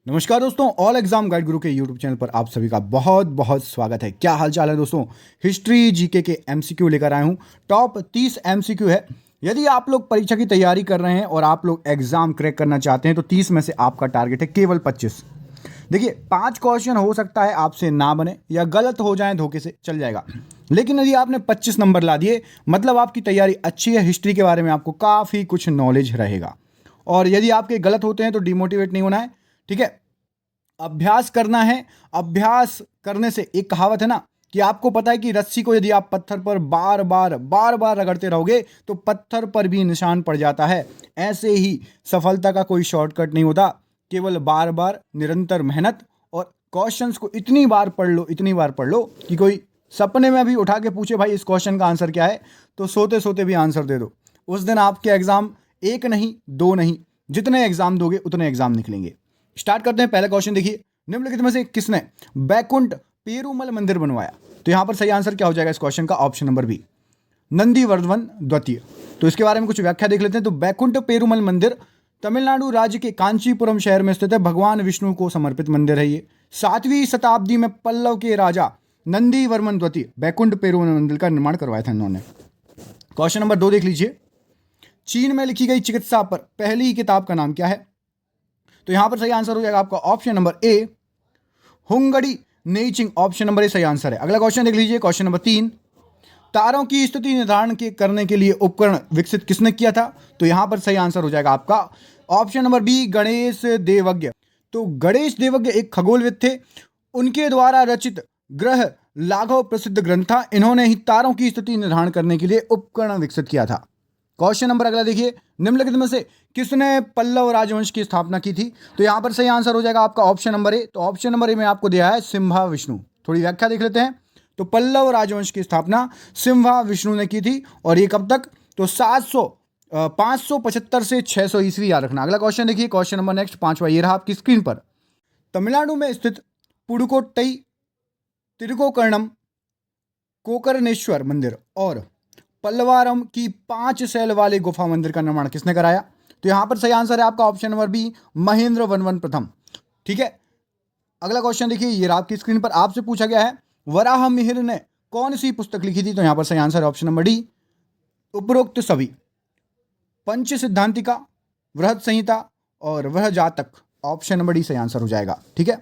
नमस्कार दोस्तों, all exam guide गुरु के यूट्यूब चैनल पर आप सभी का बहुत बहुत स्वागत है। क्या हाल चाल है दोस्तों। हिस्ट्री जीके के एमसीक्यू लेकर आया हूं। टॉप 30 एमसीक्यू है। यदि आप लोग परीक्षा की तैयारी कर रहे हैं और आप लोग एग्जाम क्रैक करना चाहते हैं तो 30 में से आपका टारगेट है केवल 25। देखिए, 5 क्वेश्चन हो सकता है आपसे ना बने या गलत हो जाए, धोखे से चल जाएगा, लेकिन यदि आपने 25 नंबर ला दिए मतलब आपकी तैयारी अच्छी है। हिस्ट्री के बारे में आपको काफ़ी कुछ नॉलेज रहेगा। और यदि आपके गलत होते हैं तो डिमोटिवेट नहीं होना है, ठीक है। अभ्यास करना है। अभ्यास करने से एक कहावत है ना कि आपको पता है कि रस्सी को यदि आप पत्थर पर बार बार रगड़ते रहोगे तो पत्थर पर भी निशान पड़ जाता है। ऐसे ही सफलता का कोई शॉर्टकट नहीं होता, केवल बार बार निरंतर मेहनत और क्वेश्चंस को इतनी बार पढ़ लो कि कोई सपने में भी उठा के पूछे भाई इस क्वेश्चन का आंसर क्या है, तो सोते सोते भी आंसर दे दो। उस दिन आपके एग्जाम एक नहीं दो नहीं, जितने एग्जाम दोगे उतने एग्जाम निकलेंगे। स्टार्ट करते हैं। पहला क्वेश्चन देखिए, निम्नलिखित में से किसने बैकुंठ पेरूमल मंदिर बनवाया? तो यहां पर सही आंसर क्या हो जाएगा इस क्वेश्चन का? ऑप्शन नंबर बी, नंदीवर्धन द्वितीय। तो इसके बारे में कुछ व्याख्या देख लेते हैं। तो बैकुंठ पेरूमल मंदिर तमिलनाडु राज्य के कांचीपुरम शहर में स्थित है। भगवान विष्णु को समर्पित मंदिर है ये। 7वीं शताब्दी में पल्लव के राजा नंदीवर्मन द्वितीय बैकुंठ पेरूमल मंदिर का निर्माण करवाया था इन्होंने। क्वेश्चन नंबर 2 देख लीजिए, चीन में लिखी गई चिकित्सा पर पहली किताब का नाम क्या है? तो यहां पर सही आंसर हो जाएगा आपका ऑप्शन नंबर ए, हुंगड़ी नेचिंग। ऑप्शन नंबर ए सही आंसर है। अगला क्वेश्चन देख लीजिए, क्वेश्चन नंबर 3, तारों की स्थिति निर्धारण करने के लिए उपकरण विकसित किसने किया था? तो यहां पर सही आंसर हो जाएगा आपका ऑप्शन नंबर बी, गणेश देवज्ञ। तो गणेश देवज्ञ एक खगोलविद थे। उनके द्वारा रचित ग्रह लाघव प्रसिद्ध ग्रंथ था। इन्होंने ही तारों की स्थिति निर्धारण करने के लिए उपकरण विकसित किया था। क्वेश्चन नंबर अगला देखिए, निम्नलिखित में से किसने पल्लव राजवंश की स्थापना की थी? तो यहां पर सही आंसर हो जाएगा आपका ऑप्शन नंबर ए। तो ऑप्शन नंबर ए में आपको दिया है सिम्हा विष्णु। थोड़ी व्याख्या देख लेते हैं। तो पल्लव राजवंश की स्थापना सिम्हा विष्णु ने की थी। और ये कब तक? तो 575 से 600 ईस्वी याद रखना। अगला क्वेश्चन देखिए, क्वेश्चन नंबर नेक्स्ट 5वां, ये रहा आपकी स्क्रीन पर। तमिलनाडु में स्थित पुडुकोट्टई तिरुकोकर्णम कोकर्णेश्वर मंदिर और पल्लवारम की 5 शैल वाले गुफा मंदिर का निर्माण किसने कराया? तो यहां पर सही आंसर है आपका option number B, Mahendra Varman प्रथम। ठीक है। अगला क्वेश्चन देखिए, ये आपकी स्क्रीन पर आपसे पूछा गया है, वराह मिहिर ने कौन सी पुस्तक लिखी थी? तो यहां पर सही आंसर है ऑप्शन नंबर डी, उपरोक्त सभी। पंच सिद्धांतिका, वृहद संहिता और वह जातक। ऑप्शन नंबर डी सही आंसर हो जाएगा। ठीक है।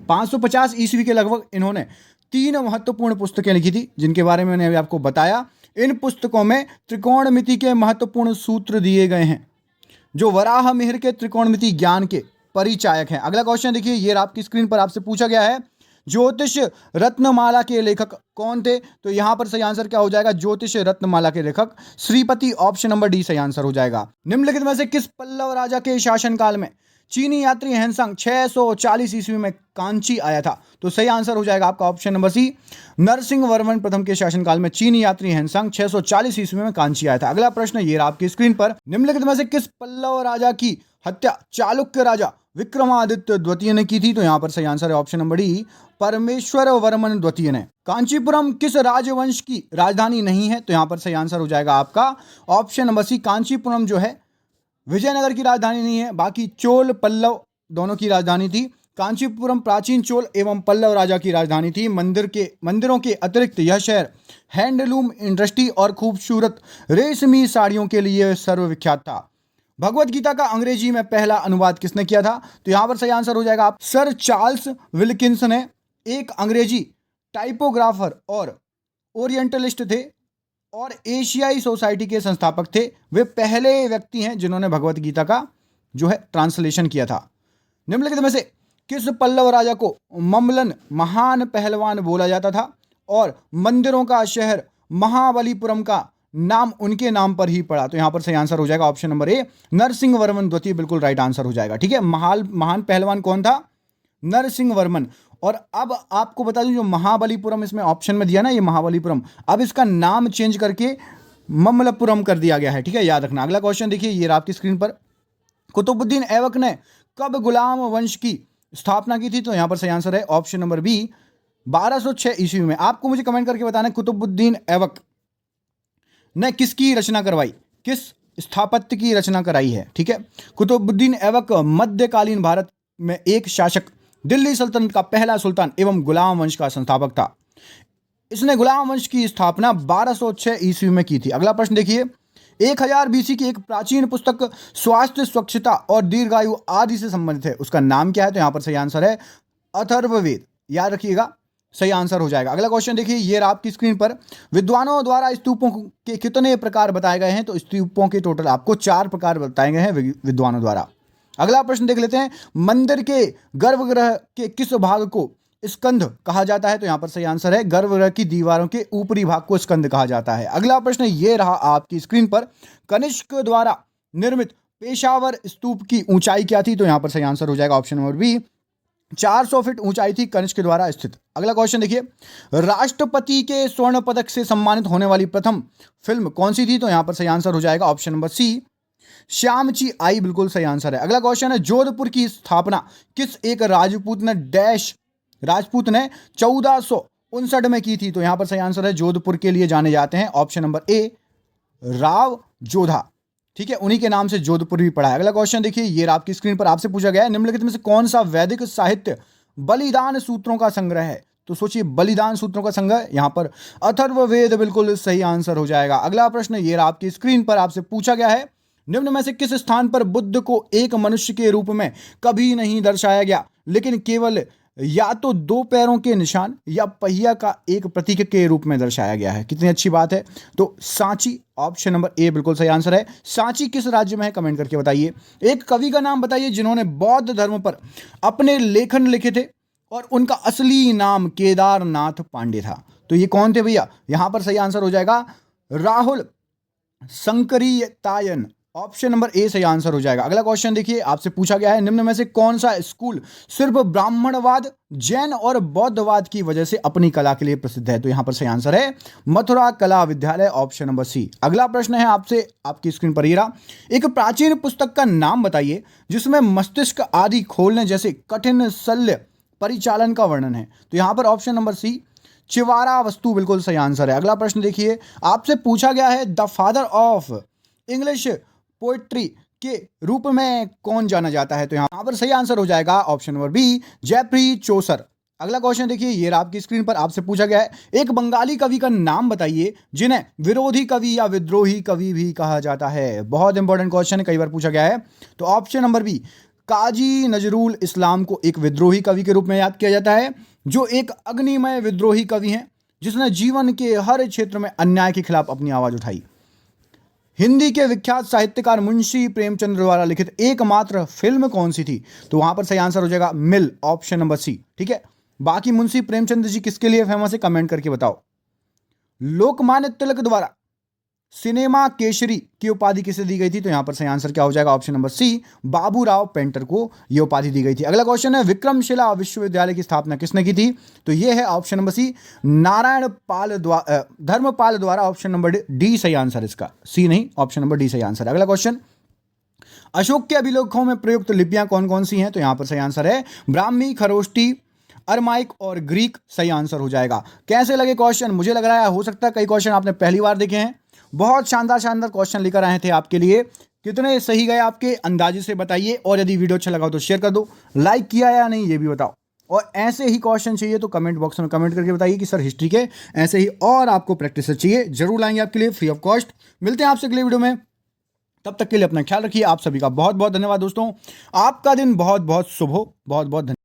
550 ईस्वी के लगभग इन्होंने 3 महत्वपूर्ण पुस्तकें लिखी थी जिनके बारे में मैंने अभी आपको बताया। इन पुस्तकों में त्रिकोणमिति के महत्वपूर्ण सूत्र दिए गए हैं जो वराह मिहिर के त्रिकोणमिति ज्ञान के परिचायक हैं। अगला क्वेश्चन देखिए, ये आपकी स्क्रीन पर आपसे पूछा गया है, ज्योतिष रत्नमाला के लेखक कौन थे? तो यहां पर सही आंसर क्या हो जाएगा? ज्योतिष रत्नमाला के लेखक श्रीपति। ऑप्शन नंबर डी सही आंसर हो जाएगा। निम्नलिखित में से किस पल्लव राजा के शासनकाल में चीनी यात्री हैंसंग 640 ईस्वी में कांची आया था? तो सही आंसर हो जाएगा आपका option number C, Narasimha Varman प्रथम के शासनकाल में चीनी यात्री हैंसंग 640 ईस्वी में कांची आया था। अगला प्रश्न ये रहा आपकी स्क्रीन पर, निम्नलिखित में से किस पल्लव राजा की हत्या चालुक्य राजा विक्रमादित्य द्वितीय ने की थी? तो यहां पर सही आंसर है ऑप्शन नंबर डी, परमेश्वर वर्मन द्वितीय ने। कांचीपुरम किस राजवंश की राजधानी नहीं है? तो यहां पर सही आंसर हो जाएगा आपका ऑप्शन नंबर सी, कांचीपुरम जो है विजयनगर की राजधानी नहीं है, बाकी चोल पल्लव दोनों की राजधानी थी। कांचीपुरम प्राचीन चोल एवं पल्लव राजा की राजधानी थी। मंदिरों के अतिरिक्त यह शहर हैंडलूम इंडस्ट्री और खूबसूरत रेशमी साड़ियों के लिए सर्वविख्यात था। भगवत गीता का अंग्रेजी में पहला अनुवाद किसने किया था? तो यहां पर सही आंसर हो जाएगा आप, सर चार्ल्स विल्किंस ने। एक अंग्रेजी टाइपोग्राफर और ओरिएंटलिस्ट थे और एशियाई सोसाइटी के संस्थापक थे। वे पहले व्यक्ति हैं जिन्होंने भगवत गीता का जो है ट्रांसलेशन किया था। निम्नलिखित में से किस पल्लव राजा को मम्मलन महान पहलवान बोला जाता था और मंदिरों का शहर महाबलीपुरम का नाम उनके नाम पर ही पड़ा? तो यहां पर सही आंसर हो जाएगा option number A, Narasimha Varman द्वितीय बिल्कुल राइट आंसर हो जाएगा। ठीक है। महान पहलवान कौन था? नरसिंह वर्मन। और अब आपको बता दूं, जो महाबलीपुरम इसमें ऑप्शन में दिया ना, ये महाबलीपुरम, अब इसका नाम चेंज करके ममल्लपुरम कर दिया गया है। ठीक है, याद रखना। अगला क्वेश्चन देखिए, ये आपकी स्क्रीन पर, कुतुबुद्दीन ऐबक ने कब गुलाम वंश की स्थापना की थी? तो यहां पर सही आंसर है ऑप्शन नंबर बी, 1206 ईस्वी में। आपको मुझे कमेंट करके बताना है कुतुबुद्दीन ऐबक ने किसकी रचना करवाई, किस स्थापत्य की रचना कराई है। ठीक है। कुतुबुद्दीन ऐबक मध्यकालीन भारत में एक शासक, दिल्ली सल्तनत का पहला सुल्तान एवं गुलाम वंश का संस्थापक था। इसने गुलाम वंश की स्थापना 1206 ईस्वी में की थी। अगला प्रश्न देखिए, 1000 बीसी की एक प्राचीन पुस्तक स्वास्थ्य, स्वच्छता और दीर्घायु आदि से संबंधित है, उसका नाम क्या है? तो यहां पर सही आंसर है अथर्ववेद। याद रखिएगा, सही आंसर हो जाएगा। अगला क्वेश्चन देखिए, ये रहा आपकी स्क्रीन पर, विद्वानों द्वारा स्तूपों के कितने प्रकार बताए गए हैं? तो स्तूपों के टोटल आपको 4 प्रकार बताए गए हैं विद्वानों द्वारा। अगला प्रश्न देख लेते हैं, मंदिर के गर्भगृह के किस भाग को स्कंध कहा जाता है? तो यहां पर सही आंसर है गर्भगृह की दीवारों के ऊपरी भाग को स्कंध कहा जाता है। अगला प्रश्न ये रहा आपकी स्क्रीन पर, कनिष्क द्वारा निर्मित पेशावर स्तूप की ऊंचाई क्या थी? तो यहां पर सही आंसर हो जाएगा ऑप्शन नंबर बी, 400 फीट ऊंचाई थी कनिष्क के द्वारा स्थित। अगला क्वेश्चन देखिए, राष्ट्रपति के स्वर्ण पदक से सम्मानित होने वाली प्रथम फिल्म कौन सी थी? तो यहां पर सही आंसर हो जाएगा ऑप्शन नंबर सी, श्यामची आई, बिल्कुल सही आंसर है। अगला क्वेश्चन है, जोधपुर की स्थापना किस एक राजपूत ने 1459 में की थी? तो यहां पर सही आंसर है, जोधपुर के लिए जाने जाते हैं ऑप्शन नंबर ए, राव जोधा। ठीक है, उन्हीं के नाम से जोधपुर भी पड़ा है। अगला क्वेश्चन देखिए, ये आपकी स्क्रीन पर आपसे पूछा गया है, निम्नलिखित में से कौन सा वैदिक साहित्य बलिदान सूत्रों का संग्रह है? तो सोचिए, बलिदान सूत्रों का संग्रह, यहां पर अथर्ववेद बिल्कुल सही आंसर हो जाएगा। अगला प्रश्न ये आपकी स्क्रीन पर आपसे पूछा गया है, निम्न में से किस स्थान पर बुद्ध को एक मनुष्य के रूप में कभी नहीं दर्शाया गया, लेकिन केवल या तो 2 पैरों के निशान या पहिया का एक प्रतीक के रूप में दर्शाया गया है? कितनी अच्छी बात है। तो सांची, ऑप्शन नंबर ए बिल्कुल सही आंसर है। सांची किस राज्य में है, कमेंट करके बताइए। एक कवि का नाम बताइए जिन्होंने बौद्ध धर्म पर अपने लेखन लिखे थे और उनका असली नाम केदारनाथ पांडे था। तो ये कौन थे भैया? यहां पर सही आंसर हो जाएगा राहुल संकरितायन, ऑप्शन नंबर ए सही आंसर हो जाएगा। अगला क्वेश्चन देखिए, आपसे पूछा गया है, निम्न में से कौन सा स्कूल सिर्फ ब्राह्मणवाद, जैन और बौद्धवाद की वजह से अपनी कला के लिए प्रसिद्ध है? तो यहां पर सही आंसर है मथुरा कला विद्यालय, ऑप्शन नंबर सी। अगला प्रश्न है आपसे, आपकी स्क्रीन पर ही रहा, एक प्राचीन पुस्तक का नाम बताइए जिसमें मस्तिष्क आदि खोलने जैसे कठिन शल्य परिचालन का वर्णन है? तो यहां पर ऑप्शन नंबर सी, चिवारा वस्तु, बिल्कुल सही आंसर है। अगला प्रश्न देखिए, आपसे पूछा गया है, the father of English poetry के रूप में कौन जाना जाता है? तो यहां पर सही आंसर हो जाएगा option number B, Geoffrey Chaucer. अगला क्वेश्चन देखिए, ये आपकी स्क्रीन पर आपसे पूछा गया है, एक बंगाली कवि का नाम बताइए जिन्हें विरोधी कवि या विद्रोही कवि भी कहा जाता है? बहुत इंपॉर्टेंट क्वेश्चन है, कई बार पूछा गया है। तो ऑप्शन नंबर बी, काजी नजरुल इस्लाम को एक विद्रोही कवि के रूप में याद किया जाता है, जो एक अग्निमय विद्रोही कवि हैं जिसने जीवन के हर क्षेत्र में अन्याय के खिलाफ अपनी आवाज उठाई। हिंदी के विख्यात साहित्यकार मुंशी प्रेमचंद द्वारा लिखित एकमात्र फिल्म कौन सी थी? तो वहां पर सही आंसर हो जाएगा मिल, ऑप्शन नंबर सी। ठीक है, बाकी मुंशी प्रेमचंद जी किसके लिए फेमस है, कमेंट करके बताओ। लोकमान्य तिलक द्वारा सिनेमा केसरी की उपाधि किसे दी गई थी? तो यहां पर सही आंसर क्या हो जाएगा, option number C, Baburao Painter को यह उपाधि दी गई थी। अगला क्वेश्चन है, विक्रमशिला विश्वविद्यालय की स्थापना किसने की थी? तो यह है ऑप्शन नंबर सी, नारायण पाल द्वारा, धर्मपाल द्वारा, ऑप्शन नंबर डी सही आंसर इसका, सी नहीं, ऑप्शन नंबर डी सही आंसर। अगला क्वेश्चन, अशोक के अभिलेखों में प्रयुक्त लिपियां कौन कौन सी हैं? तो यहां पर सही आंसर है ब्राह्मी, खरोष्टी, अरमाइक और ग्रीक, सही आंसर हो जाएगा। कैसे लगे क्वेश्चन? मुझे लग रहा है हो सकता है कई क्वेश्चन आपने पहली बार देखे हैं। बहुत शानदार शानदार क्वेश्चन लेकर आए थे आपके लिए। कितने सही गए आपके अंदाजे से बताइए, और यदि वीडियो अच्छा लगा तो शेयर कर दो, लाइक किया या नहीं ये भी बताओ, और ऐसे ही क्वेश्चन चाहिए तो कमेंट बॉक्स में कमेंट करके बताइए कि सर हिस्ट्री के ऐसे ही और आपको प्रैक्टिस चाहिए, जरूर लाएंगे आपके लिए फ्री ऑफ कॉस्ट। मिलते हैं आपसे अगले वीडियो में, तब तक के लिए अपना ख्याल रखिए। आप सभी का बहुत बहुत धन्यवाद दोस्तों, आपका दिन बहुत बहुत शुभ हो, बहुत बहुत धन्यवाद।